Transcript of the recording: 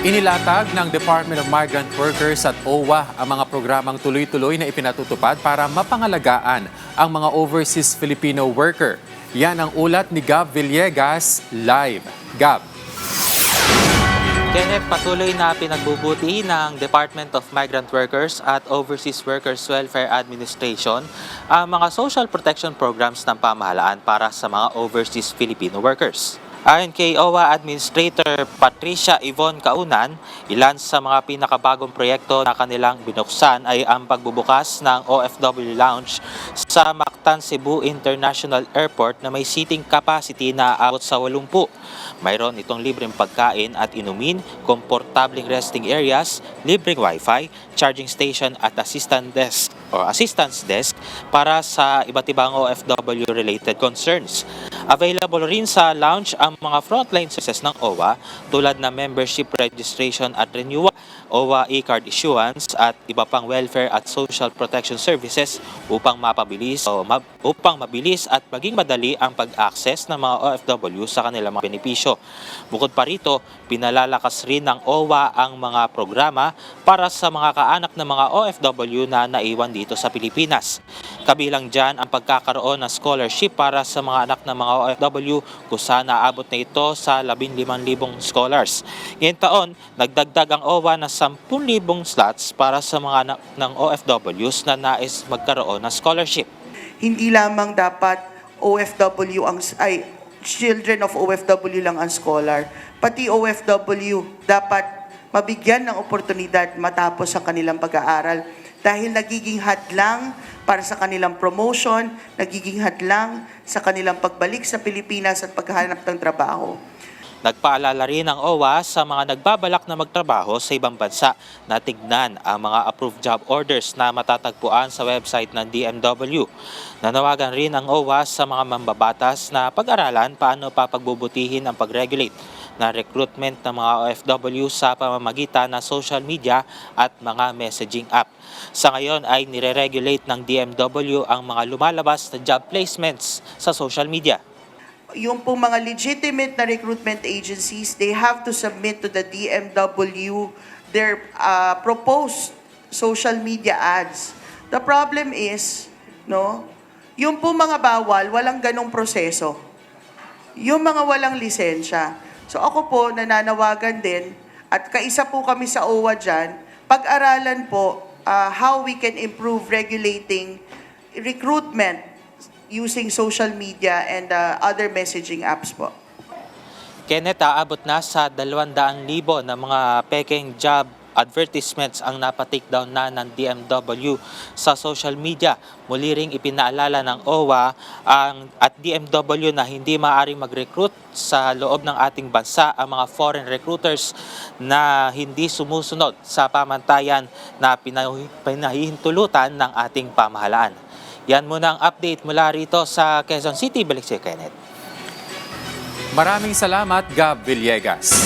Inilatag ng Department of Migrant Workers at OWA ang mga programang tuloy-tuloy na ipinatutupad para mapangalagaan ang mga overseas Filipino worker. Yan ang ulat ni Gab Villegas live. Gab. Kenneth, patuloy na pinagbubuti ng Department of Migrant Workers at Overseas Workers Welfare Administration ang mga social protection programs ng pamahalaan para sa mga overseas Filipino workers. Ayon kay OWA Administrator Patricia Yvonne Kaunan, ilan sa mga pinakabagong proyekto na kanilang binuksan ay ang pagbubukas ng OFW Lounge sa Mactan Cebu International Airport na may seating capacity na aabot sa 80. Mayroon itong libreng pagkain at inumin, komportabling resting areas, libreng wifi, charging station at assistance desk para sa iba't ibang OFW-related concerns. Available rin sa lounge ang mga frontline services ng OWA tulad ng membership registration at renewal, OWA e-card issuance at iba pang welfare at social protection services upang mabilis at maging madali ang pag-access ng mga OFW sa kanilang mga benepisyo. Bukod pa rito, pinalalakas rin ng OWA ang mga programa para sa mga kaanak ng mga OFW na naiwan dito sa Pilipinas. Kabilang dyan ang pagkakaroon ng scholarship para sa mga anak ng mga OFW kung saan naabot na ito sa 15,000 scholars. Ngayong taon, nagdagdag ang OWA na 10,000 slots para sa mga anak ng OFWs na nais magkaroon ng scholarship. Hindi lamang dapat children of OFW lang ang scholar. Pati OFW dapat mabigyan ng oportunidad matapos ang kanilang pag-aaral dahil nagiging hadlang para sa kanilang promotion, nagiging hadlang sa kanilang pagbalik sa Pilipinas at paghahanap ng trabaho. Nagpaalala rin ang OWA sa mga nagbabalak na magtrabaho sa ibang bansa na tignan ang mga approved job orders na matatagpuan sa website ng DMW. Nanawagan rin ang OWA sa mga mambabatas na pag-aralan paano papagbubutihin ang pag-regulate na recruitment ng mga OFW sa pamamagitan ng social media at mga messaging app. Sa ngayon ay nire-regulate ng DMW ang mga lumalabas na job placements sa social media. Yung pong mga legitimate na recruitment agencies, they have to submit to the DMW their proposed social media ads. The problem is, yung pong mga bawal, walang ganong proseso. Yung mga walang lisensya. So ako po, nananawagan din, at kaisa po kami sa OWA dyan, pag-aralan po how we can improve regulating recruitment using social media and other messaging apps po. Kenneth, aabot na sa 200,000 na mga peking job advertisements ang napatik down na ng DMW sa social media. Muli ring ipinaalala ng OWA at DMW na hindi maaaring mag-recruit sa loob ng ating bansa ang mga foreign recruiters na hindi sumusunod sa pamantayan na pinahihintulutan ng ating pamahalaan. Yan muna ang update mula rito sa Quezon City. Balik si Kenneth. Maraming salamat, Gab Villegas.